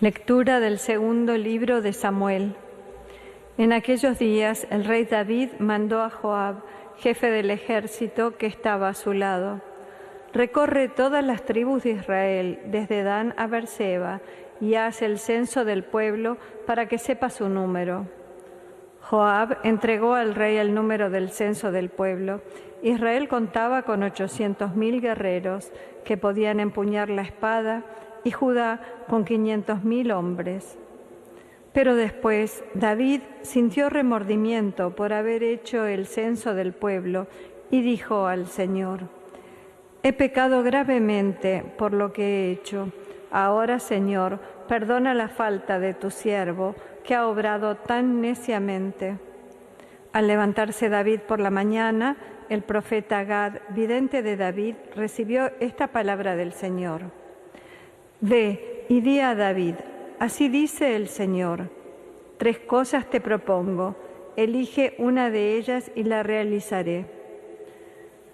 Lectura del segundo libro de Samuel. En aquellos días el rey David mandó a Joab, jefe del ejército que estaba a su lado: recorre todas las tribus de Israel, desde Dan a Beerseba, y haz el censo del pueblo para que sepa su número. Joab entregó al rey el número del censo del pueblo. Israel contaba con 800.000 guerreros que podían empuñar la espada, y Judá con 500.000 hombres. Pero después David sintió remordimiento por haber hecho el censo del pueblo y dijo al Señor: he pecado gravemente por lo que he hecho. Ahora, Señor, perdona la falta de tu siervo, que ha obrado tan neciamente. Al levantarse David por la mañana, el profeta Gad, vidente de David, recibió esta palabra del Señor: Ve y di a David, así dice el Señor: 3 cosas te propongo, elige una de ellas y la realizaré.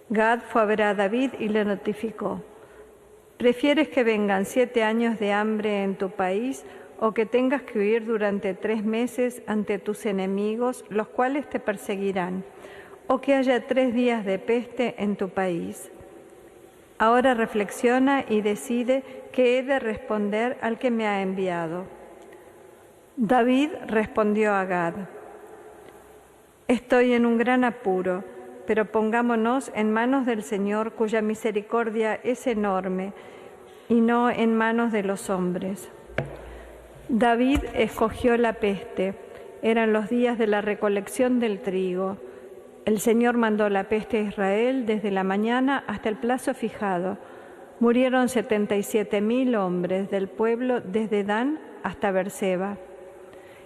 Gad fue a ver a David y le notificó: ¿prefieres que vengan 7 años de hambre en tu país o que tengas que huir durante 3 meses ante tus enemigos, los cuales te perseguirán, o que haya 3 días de peste en tu país? Ahora reflexiona y decide qué he de responder al que me ha enviado. David respondió a Gad: estoy en un gran apuro, pero pongámonos en manos del Señor, cuya misericordia es enorme, y no en manos de los hombres. David escogió la peste. Eran los días de la recolección del trigo. El Señor mandó la peste a Israel desde la mañana hasta el plazo fijado. Murieron 77.000 hombres del pueblo desde Dan hasta Beerseba.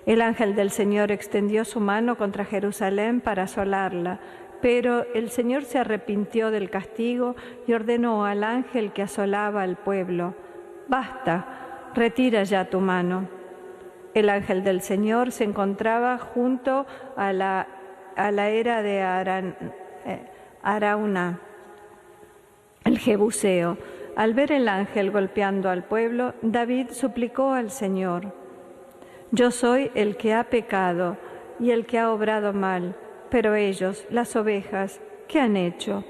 El ángel del Señor extendió su mano contra Jerusalén para asolarla, pero el Señor se arrepintió del castigo y ordenó al ángel que asolaba al pueblo: basta, retira ya tu mano. El ángel del Señor se encontraba junto a la era de Arauna, el Jebuseo. Al ver el ángel golpeando al pueblo, David suplicó al Señor: yo soy el que ha pecado y el que ha obrado mal, pero ellos, las ovejas, ¿qué han hecho?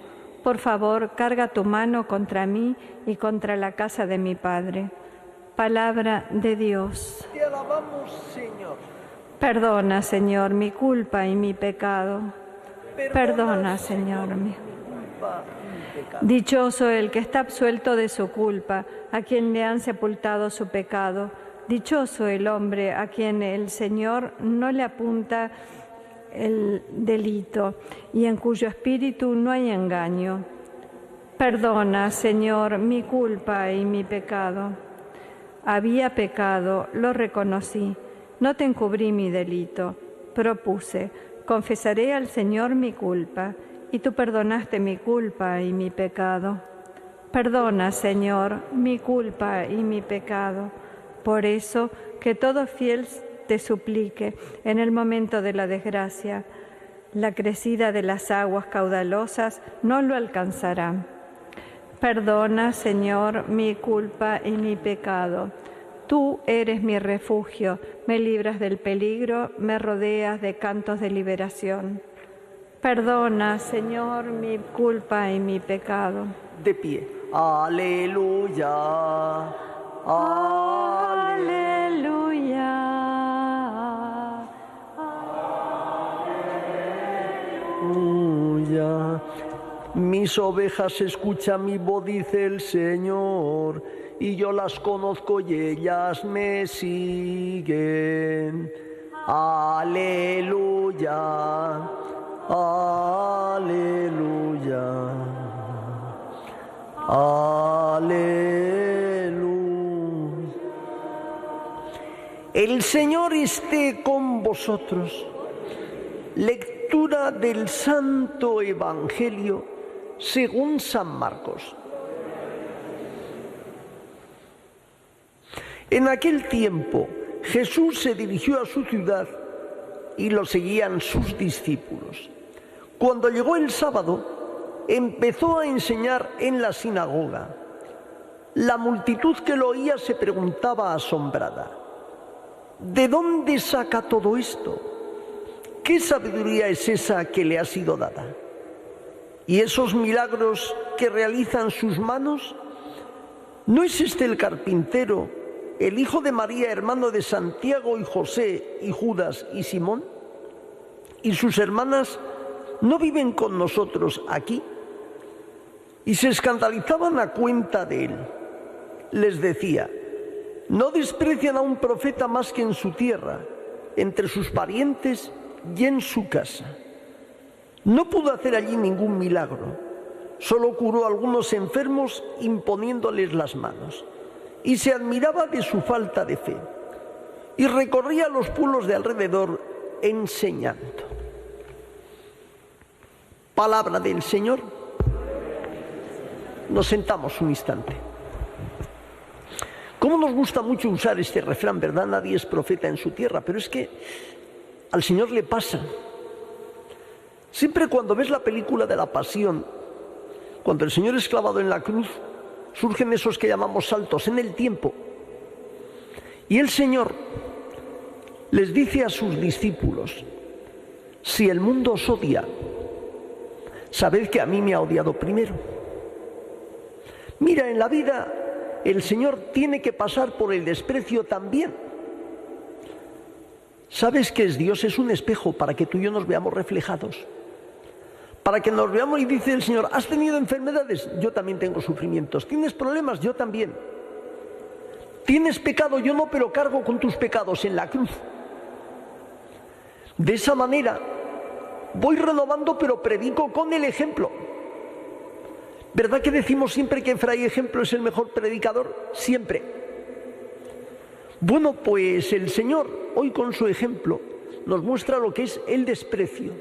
Por favor, carga tu mano contra mí y contra la casa de mi padre. Palabra de Dios. Te alabamos, Señor. Perdona, Señor, mi culpa y mi pecado. Perdona, Señor, mi culpa y mi pecado. Dichoso el que está absuelto de su culpa, a quien le han sepultado su pecado. Dichoso el hombre a quien el Señor no le apunta el delito y en cuyo espíritu no hay engaño. Perdona, Señor, mi culpa y mi pecado. Había pecado, lo reconocí. No te encubrí mi delito, propuse: confesaré al Señor mi culpa, y tú perdonaste mi culpa y mi pecado. Perdona, Señor, mi culpa y mi pecado. Por eso, que todo fiel te suplique en el momento de la desgracia. La crecida de las aguas caudalosas no lo alcanzará. Perdona, Señor, mi culpa y mi pecado. Tú eres mi refugio, me libras del peligro, me rodeas de cantos de liberación. Perdona, Señor, mi culpa y mi pecado. De pie. Aleluya. Aleluya. Aleluya. Mis ovejas escuchan mi voz, dice el Señor, y yo las conozco y ellas me siguen. Aleluya, aleluya, aleluya. El Señor esté con vosotros. Lectura del Santo Evangelio según San Marcos. En aquel tiempo, Jesús se dirigió a su ciudad y lo seguían sus discípulos. Cuando llegó el sábado, empezó a enseñar en la sinagoga. La multitud que lo oía se preguntaba asombrada: ¿de dónde saca todo esto? ¿Qué sabiduría es esa que le ha sido dada? ¿Y esos milagros que realizan sus manos? ¿No es este el carpintero, el hijo de María, hermano de Santiago y José y Judas y Simón? ¿Y sus hermanas no viven con nosotros aquí? Y se escandalizaban a cuenta de él. Les decía: no desprecian a un profeta más que en su tierra, entre sus parientes y en su casa. No pudo hacer allí ningún milagro, solo curó a algunos enfermos imponiéndoles las manos, y se admiraba de su falta de fe, y recorría los pueblos de alrededor enseñando. Palabra del Señor. Nos sentamos un instante. ¿Cómo nos gusta mucho usar este refrán, verdad? Nadie es profeta en su tierra, pero es que al Señor le pasa. Siempre cuando ves la película de la Pasión, cuando el Señor es clavado en la cruz, surgen esos que llamamos saltos en el tiempo. Y el Señor les dice a sus discípulos: si el mundo os odia, sabed que a mí me ha odiado primero. Mira, en la vida el Señor tiene que pasar por el desprecio también. ¿Sabes qué es Dios? Es un espejo para que tú y yo nos veamos reflejados. Para que nos veamos, y dice el Señor: ¿has tenido enfermedades? Yo también tengo sufrimientos. ¿Tienes problemas? Yo también. ¿Tienes pecado? Yo no, pero cargo con tus pecados en la cruz. De esa manera voy renovando, pero predico con el ejemplo. ¿Verdad que decimos siempre que Fray Ejemplo es el mejor predicador? Siempre. Bueno, pues el Señor hoy con su ejemplo nos muestra lo que es el desprecio.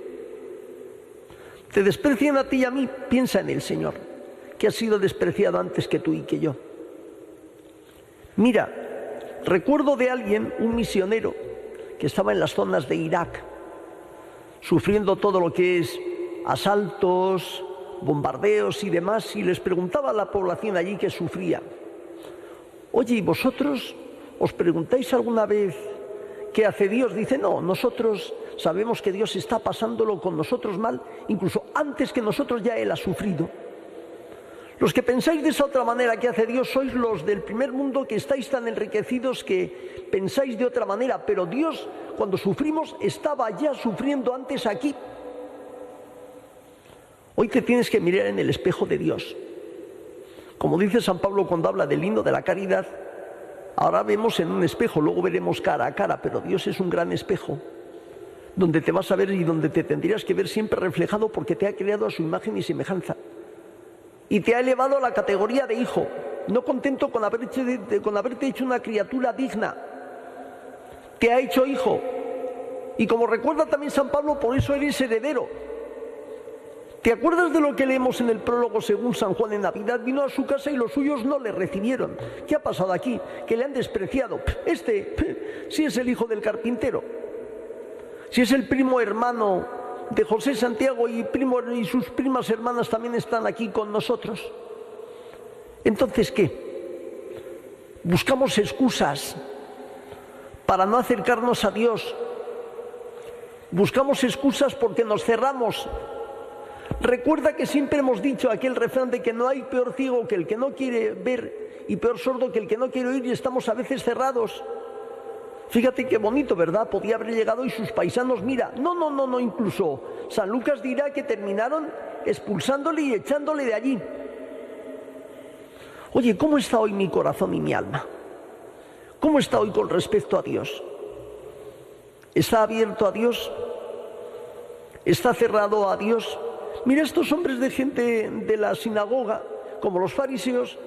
Te desprecian a ti y a mí, piensa en el Señor, que ha sido despreciado antes que tú y que yo. Mira, recuerdo de alguien, un misionero, que estaba en las zonas de Irak, sufriendo todo lo que es asaltos, bombardeos y demás, y les preguntaba a la población allí que sufría: oye, ¿y vosotros os preguntáis alguna vez qué hace Dios? Dice: no, nosotros sabemos que Dios está pasándolo con nosotros mal, incluso antes que nosotros ya Él ha sufrido. Los que pensáis de esa otra manera que hace Dios sois los del primer mundo, que estáis tan enriquecidos que pensáis de otra manera, pero Dios, cuando sufrimos, estaba ya sufriendo antes aquí. Hoy te tienes que mirar en el espejo de Dios. Como dice San Pablo cuando habla del himno de la caridad, ahora vemos en un espejo, luego veremos cara a cara, pero Dios es un gran espejo, donde te vas a ver y donde te tendrías que ver siempre reflejado, porque te ha creado a su imagen y semejanza. Y te ha elevado a la categoría de hijo, no contento con haberte hecho una criatura digna. Te ha hecho hijo. Y como recuerda también San Pablo, por eso eres heredero. ¿Te acuerdas de lo que leemos en el prólogo según San Juan en Navidad? Vino a su casa y los suyos no le recibieron. ¿Qué ha pasado aquí? Que le han despreciado. Sí es el hijo del carpintero. Si es el primo hermano de José, Santiago y sus primas hermanas también están aquí con nosotros. Entonces, ¿qué? Buscamos excusas para no acercarnos a Dios. Buscamos excusas porque nos cerramos. Recuerda que siempre hemos dicho aquel refrán de que no hay peor ciego que el que no quiere ver y peor sordo que el que no quiere oír, y estamos a veces cerrados. Fíjate qué bonito, ¿verdad? Podía haber llegado y sus paisanos, mira, no, incluso San Lucas dirá que terminaron expulsándole y echándole de allí. Oye, ¿cómo está hoy mi corazón y mi alma? ¿Cómo está hoy con respecto a Dios? ¿Está abierto a Dios? ¿Está cerrado a Dios? Mira, estos hombres de gente de la sinagoga, como los fariseos,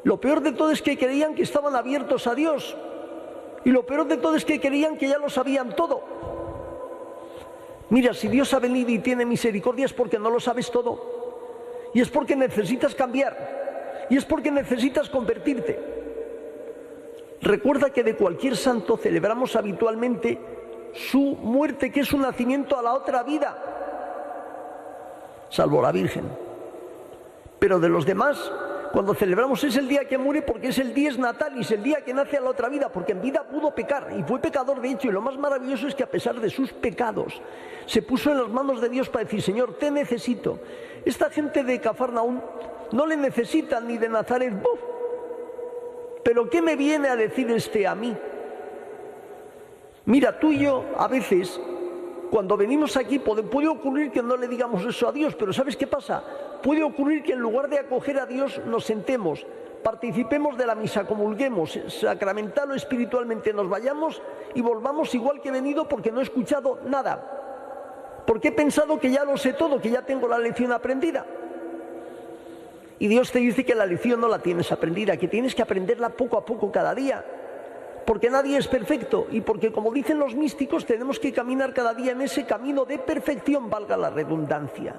lo peor de todo es que creían que estaban abiertos a Dios. Y lo peor de todo es que creían que ya lo sabían todo. Mira, si Dios ha venido y tiene misericordia es porque no lo sabes todo. Y es porque necesitas cambiar. Y es porque necesitas convertirte. Recuerda que de cualquier santo celebramos habitualmente su muerte, que es su nacimiento a la otra vida, salvo la Virgen. Pero de los demás, cuando celebramos es el día que muere porque es el dies natalis, el día que nace a la otra vida, porque en vida pudo pecar y fue pecador de hecho, y lo más maravilloso es que a pesar de sus pecados se puso en las manos de Dios para decir: Señor, te necesito. Esta gente de Cafarnaún no le necesitan ni de Nazaret. ¡Buf! ¿Pero qué me viene a decir este a mí? Mira, tú y yo a veces, cuando venimos aquí, puede ocurrir que no le digamos eso a Dios, pero ¿sabes qué pasa? Puede ocurrir que en lugar de acoger a Dios nos sentemos, participemos de la misa, comulguemos, sacramental o espiritualmente nos vayamos y volvamos igual que he venido porque no he escuchado nada. Porque he pensado que ya lo sé todo, que ya tengo la lección aprendida. Y Dios te dice que la lección no la tienes aprendida, que tienes que aprenderla poco a poco cada día. Porque nadie es perfecto y porque, como dicen los místicos, tenemos que caminar cada día en ese camino de perfección, valga la redundancia.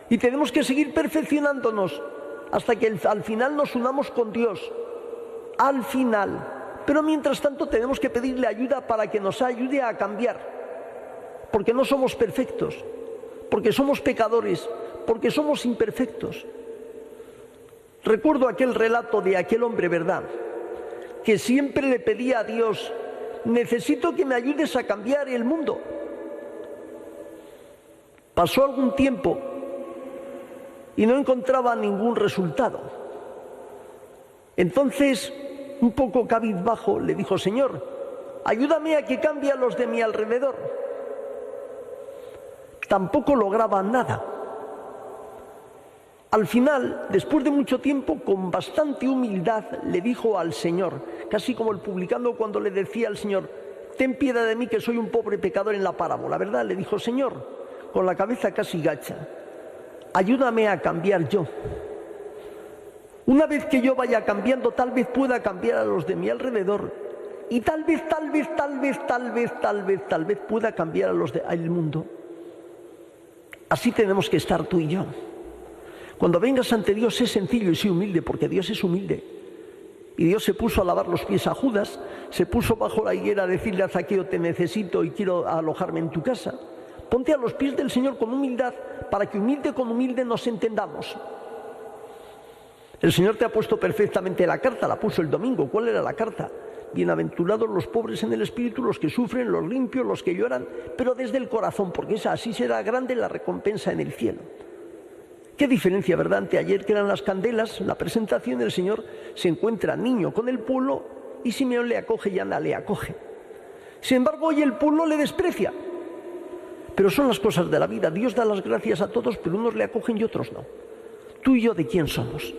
Y tenemos que seguir perfeccionándonos hasta que al final nos unamos con Dios. Al final. Pero mientras tanto tenemos que pedirle ayuda para que nos ayude a cambiar. Porque no somos perfectos. Porque somos pecadores. Porque somos imperfectos. Recuerdo aquel relato de aquel hombre, ¿verdad?, que siempre le pedía a Dios: necesito que me ayudes a cambiar el mundo. Pasó algún tiempo y no encontraba ningún resultado. Entonces, un poco cabizbajo, le dijo: Señor, ayúdame a que cambie a los de mi alrededor. Tampoco lograba nada. Al final, después de mucho tiempo, con bastante humildad, le dijo al Señor, casi como el publicano cuando le decía al Señor: ten piedad de mí que soy un pobre pecador en la parábola, ¿verdad? Le dijo: Señor, con la cabeza casi gacha, ayúdame a cambiar yo. Una vez que yo vaya cambiando, tal vez pueda cambiar a los de mi alrededor y tal vez pueda cambiar a los del mundo. Así tenemos que estar tú y yo. Cuando vengas ante Dios, sé sencillo y sé humilde, porque Dios es humilde. Y Dios se puso a lavar los pies a Judas, se puso bajo la higuera a decirle a Zaqueo: te necesito y quiero alojarme en tu casa. Ponte a los pies del Señor con humildad, para que humilde con humilde nos entendamos. El Señor te ha puesto perfectamente la carta, la puso el domingo. ¿Cuál era la carta? Bienaventurados los pobres en el espíritu, los que sufren, los limpios, los que lloran, pero desde el corazón, porque así será grande la recompensa en el cielo. Qué diferencia, ¿verdad? Anteayer, que eran las candelas, la presentación del Señor, se encuentra niño con el pueblo y Simeón le acoge y Ana le acoge. Sin embargo, hoy el pueblo le desprecia. Pero son las cosas de la vida. Dios da las gracias a todos, pero unos le acogen y otros no. Tú y yo, ¿de quién somos?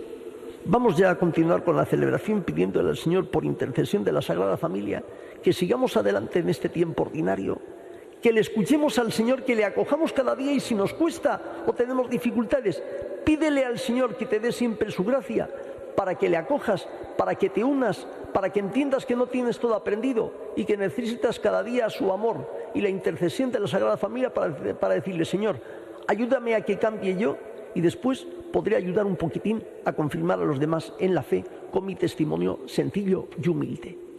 Vamos ya a continuar con la celebración pidiéndole al Señor, por intercesión de la Sagrada Familia, que sigamos adelante en este tiempo ordinario, que le escuchemos al Señor, que le acojamos cada día, y si nos cuesta o tenemos dificultades, pídele al Señor que te dé siempre su gracia para que le acojas, para que te unas, para que entiendas que no tienes todo aprendido y que necesitas cada día su amor y la intercesión de la Sagrada Familia para decirle: Señor, ayúdame a que cambie yo, y después podré ayudar un poquitín a confirmar a los demás en la fe con mi testimonio sencillo y humilde.